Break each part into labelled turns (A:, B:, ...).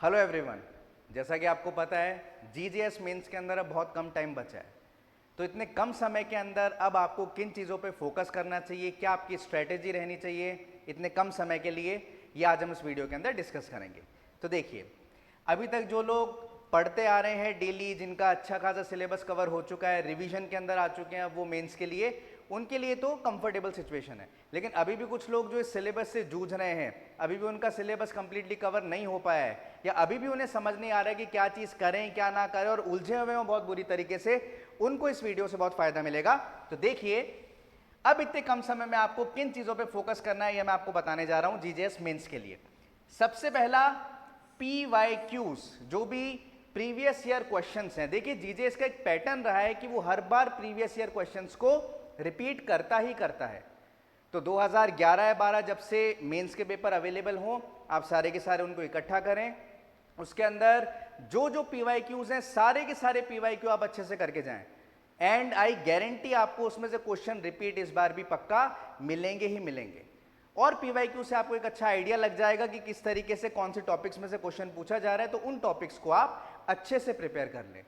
A: Hello everyone. जैसा कि आपको पता है जीजीएस मेंस के अंदर अब बहुत कम टाइम बचा है, तो इतने कम समय के अंदर अब आपको किन चीज़ों पे फोकस करना चाहिए, क्या आपकी स्ट्रैटेजी रहनी चाहिए इतने कम समय के लिए, ये आज हम इस वीडियो के अंदर डिस्कस करेंगे। तो देखिए, अभी तक जो लोग पढ़ते आ रहे हैं डेली, जिनका अच्छा खासा सिलेबस कवर हो चुका है, रिवीजन के अंदर आ चुके हैं वो मेंस के लिए, उनके लिए तो कंफर्टेबल सिचुएशन है। लेकिन अभी भी कुछ लोग जो इस सिलेबस से जूझ रहे हैं, अभी भी उनका सिलेबस कंप्लीटली कवर नहीं हो पाया है, या अभी भी उन्हें समझ नहीं आ रहा है कि क्या चीज़ करें क्या ना करें, और उलझे हुए हैं बहुत बुरी तरीके से, उनको इस वीडियो से बहुत फायदा मिलेगा। तो देखिए, अब इतने कम समय में आपको किन चीज़ों पे फोकस करना है, यह मैं आपको बताने जा रहा हूं जीजेएस मेंस के लिए। सबसे पहला, PYQs, जो भी प्रीवियस ईयर क्वेश्चंस हैं। देखिए, जीजेएस का एक पैटर्न रहा है कि वो हर बार प्रीवियस ईयर क्वेश्चंस को रिपीट करता ही करता है। तो 2011-12 जब से मेंस के पेपर अवेलेबल हों, आप सारे के सारे उनको इकट्ठा करें, उसके अंदर जो जो PYQs हैं सारे के सारे PYQ आप अच्छे से करके जाएं, एंड आई गारंटी आपको उसमें से क्वेश्चन रिपीट इस बार भी पक्का मिलेंगे ही मिलेंगे। और PYQ से आपको एक अच्छा आइडिया लग जाएगा कि किस तरीके से कौन से टॉपिक्स में से क्वेश्चन पूछा जा रहा है, तो उन टॉपिक्स को आप अच्छे से प्रिपेयर कर लें।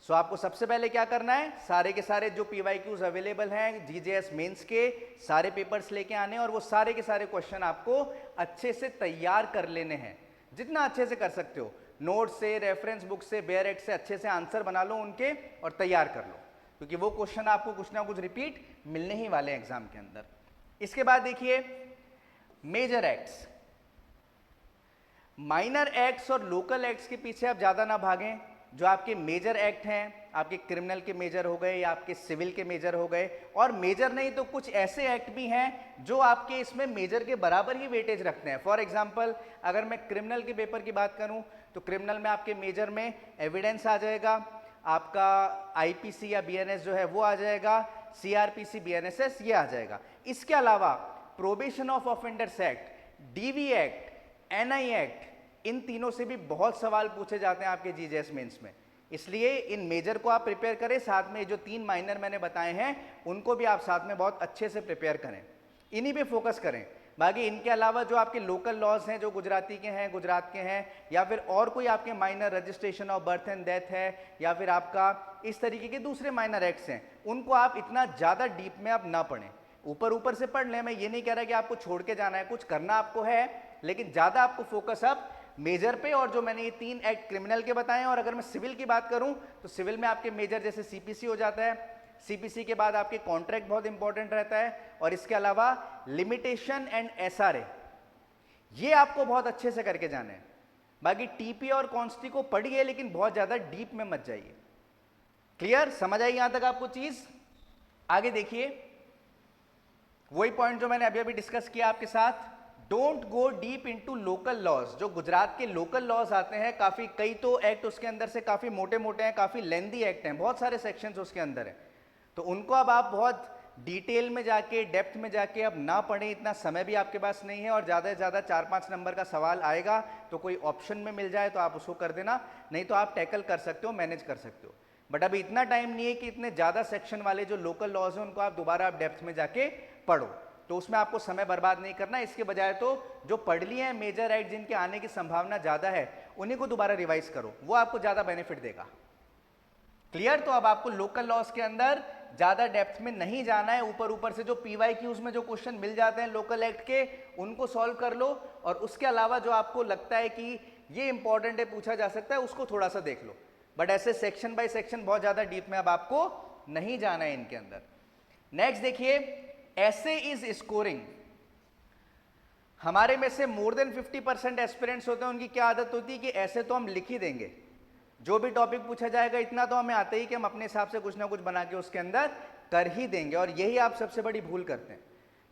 A: सो आपको सबसे पहले क्या करना है, सारे के सारे जो PYQs अवेलेबल हैं जीजेएस मेंस के, सारे पेपर्स लेके आने और वो सारे के सारे क्वेश्चन आपको अच्छे से तैयार कर लेने हैं, जितना अच्छे से कर सकते हो। नोट से, रेफरेंस बुक से, बेयरएट से अच्छे से आंसर बना लो उनके और तैयार कर लो, क्योंकि वो क्वेश्चन आपको कुछ ना कुछ रिपीट मिलने ही वाले हैं एग्जाम के अंदर। इसके बाद देखिए, मेजर एक्ट्स, माइनर एक्ट्स और लोकल एक्ट्स के पीछे आप ज्यादा ना भागें। जो आपके मेजर एक्ट हैं, आपके क्रिमिनल के मेजर हो गए या आपके सिविल के मेजर हो गए, और मेजर नहीं तो कुछ ऐसे एक्ट भी हैं जो आपके इसमें मेजर के बराबर ही वेटेज रखते हैं। फॉर एग्जांपल, अगर मैं क्रिमिनल के पेपर की बात करूं तो क्रिमिनल में आपके मेजर में एविडेंस आ जाएगा, आपका आईपीसी या बीएनएस जो है वो आ जाएगा, सीआरपीसी बीएनएसएस ये आ जाएगा। इसके अलावा probation of offenders act, DV act, NI act, इन तीनों से भी बहुत सवाल पूछे जाते हैं आपके जीजेएस मेंस में। इसलिए इन मेजर को आप प्रिपेयर करें, साथ में जो 3 माइनर मैंने बताए हैं उनको भी आप साथ में बहुत अच्छे से प्रिपेयर करें, इन्हीं पे फोकस करें। बाकी इनके अलावा जो आपके लोकल लॉज हैं, जो गुजराती के हैं, गुजरात के हैं, या फिर और कोई आपके minor registration of birth and death है, या फिर आपका इस तरीके के दूसरे माइनर एक्ट्स हैं, उनको आप इतना ज़्यादा डीप में आप ना पढ़ें, ऊपर ऊपर से पढ़ लें। मैं ये नहीं कह रहा कि आपको छोड़ के जाना है, कुछ करना आपको है, लेकिन ज़्यादा आपको फोकस अब मेजर पे, और जो मैंने ये 3 एक्ट क्रिमिनल के बताए हैं। और अगर मैं सिविल की बात करूं तो सिविल में आपके मेजर जैसे सीपीसी हो जाता है, सीपीसी के बाद आपके कॉन्ट्रैक्ट बहुत इंपॉर्टेंट रहता है, और इसके अलावा लिमिटेशन एंड एसआरए, ये आपको बहुत अच्छे से करके जाना है। बाकी टीपी और कॉन्स्टी को पढ़िए, लेकिन बहुत ज्यादा डीप में मत जाइए। क्लियर, समझ आई यहां तक आपको चीज? आगे देखिए, वही पॉइंट जो मैंने अभी अभी डिस्कस किया आपके साथ, don't go deep into local laws. जो गुजरात के लोकल लॉज आते हैं, काफी, कई तो एक्ट उसके अंदर से काफी मोटे मोटे हैं, काफी लेंदी एक्ट हैं, बहुत सारे सेक्शंस उसके अंदर हैं, तो उनको अब आप बहुत डिटेल में जाके, डेप्थ में जाके अब ना पढ़ें, इतना समय भी आपके पास नहीं है, और ज़्यादा से ज़्यादा 4-5 नंबर का सवाल आएगा तो कोई ऑप्शन में मिल जाए तो आप उसको कर देना, नहीं तो आप टैकल कर सकते हो, मैनेज कर सकते हो। बट अभी इतना टाइम नहीं है कि इतने ज़्यादा सेक्शन वाले जो लोकल लॉज हैं उनको आप दोबारा आप डेप्थ में जाके पढ़ो, तो उसमें आपको समय बर्बाद नहीं करना। इसके बजाय तो जो पढ़ लिए हैं मेजर एक्ट, जिनके आने की संभावना ज़्यादा है, उन्हीं को दोबारा रिवाइज करो, वो आपको ज़्यादा बेनिफिट देगा। क्लियर? तो अब आपको लोकल लॉस के अंदर ज्यादा डेप्थ में नहीं जाना है, ऊपर ऊपर से जो PYQs में जो क्वेश्चन मिल जाते हैं लोकल एक्ट के, उनको सॉल्व कर लो, और उसके अलावा जो आपको लगता है कि ये इंपॉर्टेंट है, पूछा जा सकता है, उसको थोड़ा सा देख लो। बट ऐसे सेक्शन बाय सेक्शन बहुत ज्यादा डीप में अब आपको नहीं जाना है इनके अंदर। नेक्स्ट देखिए, ऐसे इज स्कोरिंग। हमारे में से मोर देन 50% एस्पिरेंट्स होते हैं, उनकी क्या आदत होती है कि ऐसे तो हम लिख ही देंगे, जो भी टॉपिक पूछा जाएगा इतना तो हमें आता ही कि हम अपने हिसाब से कुछ ना कुछ बना के उसके अंदर कर ही देंगे, और यही आप सबसे बड़ी भूल करते हैं।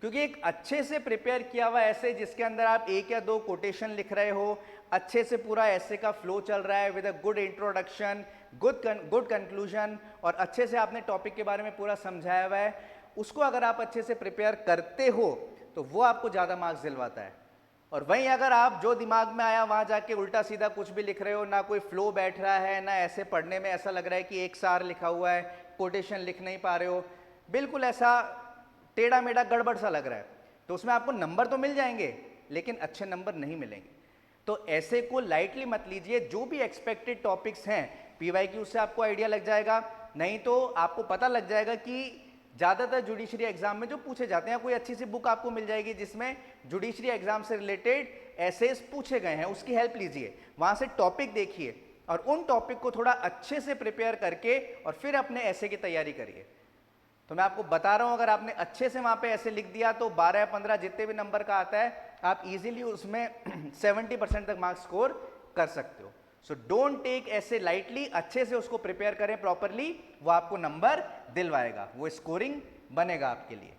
A: क्योंकि एक अच्छे से प्रिपेयर किया हुआ ऐसे, जिसके अंदर आप 1 या 2 कोटेशन लिख रहे हो, अच्छे से पूरा ऐसे का फ्लो चल रहा है with a good introduction, good conclusion, और अच्छे से आपने टॉपिक के बारे में पूरा समझाया हुआ है, उसको अगर आप अच्छे से प्रिपेयर करते हो तो वो आपको ज़्यादा मार्क्स दिलवाता है। और वहीं अगर आप जो दिमाग में आया वहां जाके उल्टा सीधा कुछ भी लिख रहे हो, ना कोई फ्लो बैठ रहा है, ना ऐसे पढ़ने में ऐसा लग रहा है कि एक सार लिखा हुआ है, कोटेशन लिख नहीं पा रहे हो, बिल्कुल ऐसा टेढ़ा मेढ़ा गड़बड़ सा लग रहा है, तो उसमें आपको नंबर तो मिल जाएंगे लेकिन अच्छे नंबर नहीं मिलेंगे। तो ऐसे को लाइटली मत लीजिए। जो भी एक्सपेक्टेड टॉपिक्स हैं पीवाईक्यू से आपको आइडिया लग जाएगा, नहीं तो आपको पता लग जाएगा कि ज़्यादातर जुडिशरी एग्जाम में जो पूछे जाते हैं, कोई अच्छी सी बुक आपको मिल जाएगी जिसमें जुडिशरी एग्जाम से रिलेटेड एसेस पूछे गए हैं, उसकी हेल्प लीजिए, वहाँ से टॉपिक देखिए और उन टॉपिक को थोड़ा अच्छे से प्रिपेयर करके और फिर अपने ऐसे की तैयारी करिए। तो मैं आपको बता रहा हूं, अगर आपने अच्छे से वहां पे ऐसे लिख दिया तो 12 या 15 जितने भी नंबर का आता है आप इजीली उसमें 70% तक मार्क्स स्कोर कर सकते हो। सो डोंट टेक ऐसे लाइटली, अच्छे से उसको प्रिपेयर करें प्रॉपरली, वो आपको नंबर दिलवाएगा, वो स्कोरिंग बनेगा आपके लिए।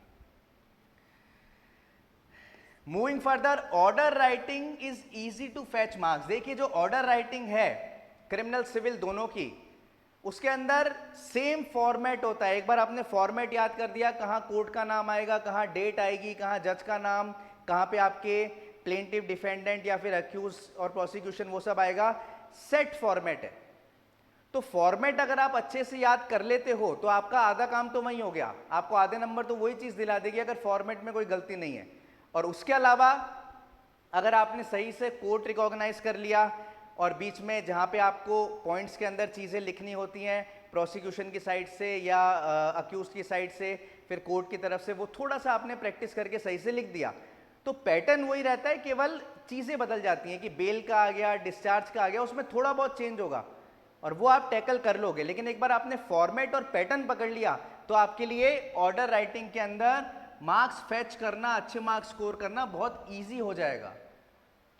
A: Moving further, order writing is easy to fetch marks. देखिए जो ऑर्डर राइटिंग है क्रिमिनल सिविल दोनों की, उसके अंदर सेम फॉर्मेट होता है। एक बार आपने फॉर्मेट याद कर दिया, कहाँ कोर्ट का नाम आएगा, कहाँ डेट आएगी, कहाँ जज का नाम, कहाँ पे आपके प्लेंटिव डिफेंडेंट या फिर अक्यूज और प्रोसिक्यूशन, वो सब आएगा। सेट फॉर्मेट है। तो फॉर्मेट अगर आप अच्छे से याद कर लेते हो तो आपका आधा काम तो वही हो गया, आपको आधे नंबर तो वही चीज दिला देगी अगर फॉर्मेट में कोई गलती नहीं है। और उसके अलावा अगर आपने सही से कोर्ट रिकॉग्नाइज कर लिया और बीच में जहाँ पे आपको पॉइंट्स के अंदर चीज़ें लिखनी होती हैं प्रोसिक्यूशन की साइड से या अक्यूज की साइड से, फिर कोर्ट की तरफ से, वो थोड़ा सा आपने प्रैक्टिस करके सही से लिख दिया तो पैटर्न वही रहता है, केवल चीज़ें बदल जाती हैं कि बेल का आ गया, डिस्चार्ज का आ गया, उसमें थोड़ा बहुत चेंज होगा और वो आप टैकल कर लोगे। लेकिन एक बार आपने फॉर्मेट और पैटर्न पकड़ लिया तो आपके लिए ऑर्डर राइटिंग के अंदर मार्क्स फैच करना, अच्छे मार्क्स स्कोर करना बहुत ईजी हो जाएगा,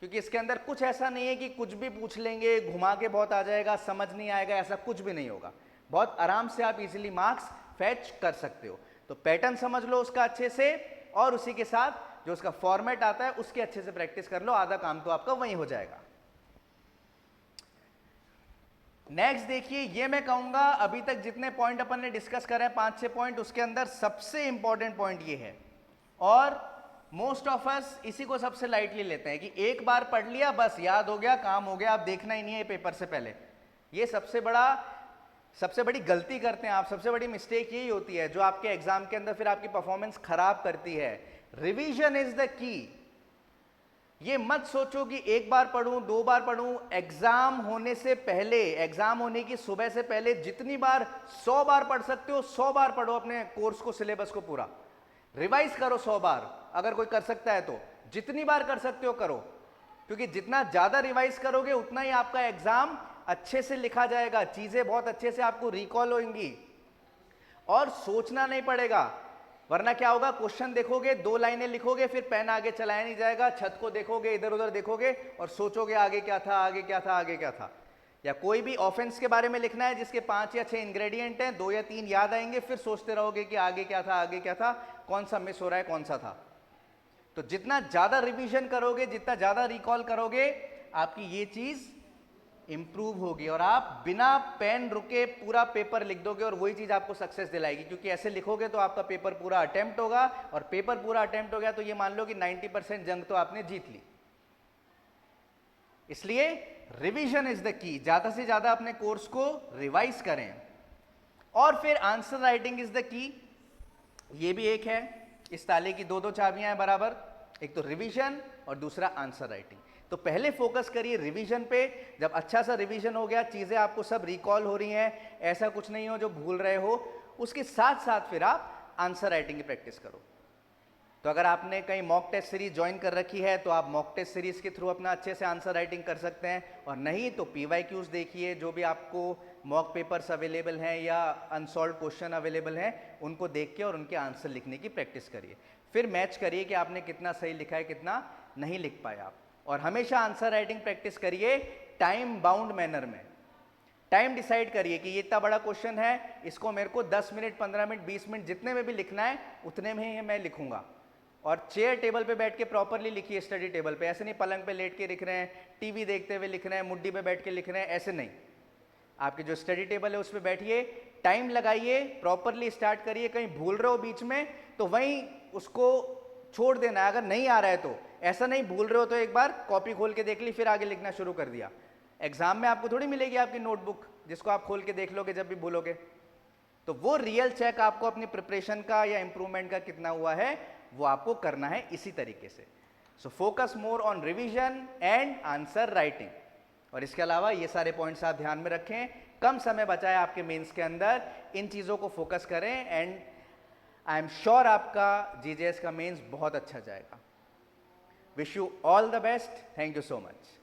A: क्योंकि इसके अंदर कुछ ऐसा नहीं है कि कुछ भी पूछ लेंगे, घुमा के बहुत आ जाएगा, समझ नहीं आएगा, ऐसा कुछ भी नहीं होगा। बहुत आराम से आप इजीली मार्क्स फैच कर सकते हो। तो पैटर्न समझ लो उसका अच्छे से और उसी के साथ जो उसका फॉर्मेट आता है उसके अच्छे से प्रैक्टिस कर लो, आधा काम तो आपका वहीं हो जाएगा। नेक्स्ट देखिए, ये मैं कहूंगा अभी तक जितने पॉइंट अपन ने डिस्कस करे हैं 5-6 पॉइंट, उसके अंदर सबसे इंपॉर्टेंट पॉइंट ये है और मोस्ट ऑफ अस इसी को सबसे लाइटली लेते हैं कि एक बार पढ़ लिया बस याद हो गया, काम हो गया, आप देखना ही नहीं है पेपर से पहले। ये सबसे बड़ी गलती करते हैं आप, सबसे बड़ी मिस्टेक यही होती है जो आपके एग्जाम के अंदर फिर आपकी परफॉर्मेंस खराब करती है। Revision is the key. ये मत सोचो कि एक बार पढ़ूं, 2 बार पढ़ूं। एग्जाम होने से पहले, एग्जाम होने की सुबह से पहले जितनी बार, 100 बार पढ़ सकते हो 100 बार पढ़ो अपने कोर्स को, सिलेबस को पूरा रिवाइज करो 100 बार, अगर कोई कर सकता है तो जितनी बार कर सकते हो करो, क्योंकि जितना ज्यादा रिवाइज करोगे उतना ही आपका एग्जाम अच्छे से लिखा जाएगा, चीजें बहुत अच्छे से आपको रिकॉल होंगी और सोचना नहीं पड़ेगा। वरना क्या होगा, क्वेश्चन देखोगे, 2 लाइनें लिखोगे, फिर पेन आगे चलाया नहीं जाएगा, छत को देखोगे, इधर उधर देखोगे और सोचोगे आगे क्या था, आगे क्या था, आगे क्या था। या कोई भी ऑफेंस के बारे में लिखना है जिसके 5 या 6 इंग्रेडिएंट हैं, 2 या 3 याद आएंगे, फिर सोचते रहोगे कि आगे क्या था, आगे क्या था, कौन सा मिस हो रहा है, कौन सा था। तो जितना ज्यादा रिवीजन करोगे, जितना ज्यादा रिकॉल करोगे, आपकी ये चीज इंप्रूव होगी और आप बिना पेन रुके पूरा पेपर लिख दोगे और वही चीज आपको सक्सेस दिलाएगी। क्योंकि ऐसे लिखोगे तो आपका पेपर पूरा अटेम्प्ट होगा और पेपर पूरा अटेम्प्ट हो गया तो ये मान लो कि 90% जंग तो आपने जीत ली। इसलिए रिवीजन इज द की, ज्यादा से ज्यादा अपने कोर्स को रिवाइज करें। और फिर answer writing is the key, ये भी एक है, इस ताले की 2-2 चाबियां हैं बराबर, एक तो रिवीजन और दूसरा आंसर राइटिंग। तो पहले फोकस करिए रिवीजन पे। जब अच्छा सा रिवीजन हो गया, चीजें आपको सब रिकॉल हो रही हैं, ऐसा कुछ नहीं हो जो भूल रहे हो, उसके साथ साथ फिर आप आंसर राइटिंग की प्रैक्टिस करो। तो अगर आपने कहीं मॉक टेस्ट सीरीज ज्वाइन कर रखी है तो आप मॉक टेस्ट सीरीज के थ्रू अपना अच्छे से आंसर राइटिंग कर सकते हैं, और नहीं तो पीवाईक्यूज देखिए, जो भी आपको मॉक पेपर्स अवेलेबल हैं या अनसॉल्व क्वेश्चन अवेलेबल हैं, उनको देख के और उनके आंसर लिखने की प्रैक्टिस करिए। फिर मैच करिए कि आपने कितना सही लिखा है, कितना नहीं लिख पाए आप। और हमेशा आंसर राइटिंग प्रैक्टिस करिए टाइम बाउंड मैनर में। टाइम डिसाइड करिए कि ये इतना बड़ा क्वेश्चन है, इसको मेरे को 10 मिनट, 15 मिनट, 20 मिनट जितने में भी लिखना है उतने में ही मैं लिखूंगा। और चेयर टेबल पे बैठ के प्रॉपरली लिखिए, स्टडी टेबल पे। ऐसे नहीं पलंग पे लेट के लिख रहे हैं, टीवी देखते हुए लिख रहे हैं, मुड्डी पे बैठ के लिख रहे हैं, ऐसे नहीं। आपकी जो स्टडी टेबल है उस पर बैठिए, टाइम लगाइए, प्रॉपरली स्टार्ट करिए। कहीं भूल रहे हो बीच में तो वहीं उसको छोड़ देना है, अगर नहीं आ रहा है तो। ऐसा नहीं भूल रहे हो तो एक बार कॉपी खोल के देख ली, फिर आगे लिखना शुरू कर दिया। एग्जाम में आपको थोड़ी मिलेगी आपकी नोटबुक जिसको आप खोल के देख लोगे जब भी भूलोगे। तो वो रियल चेक आपको अपनी प्रिपरेशन का या इंप्रूवमेंट का कितना हुआ है वो आपको करना है इसी तरीके से। So focus more on revision and answer writing. और इसके अलावा ये सारे पॉइंट्स आप ध्यान में रखें, कम समय बचा है आपके मेंस के अंदर, इन चीज़ों को फोकस करें एंड आई एम श्योर आपका जीजेएस का मेंस बहुत अच्छा जाएगा। Wish you all the best, thank you so much.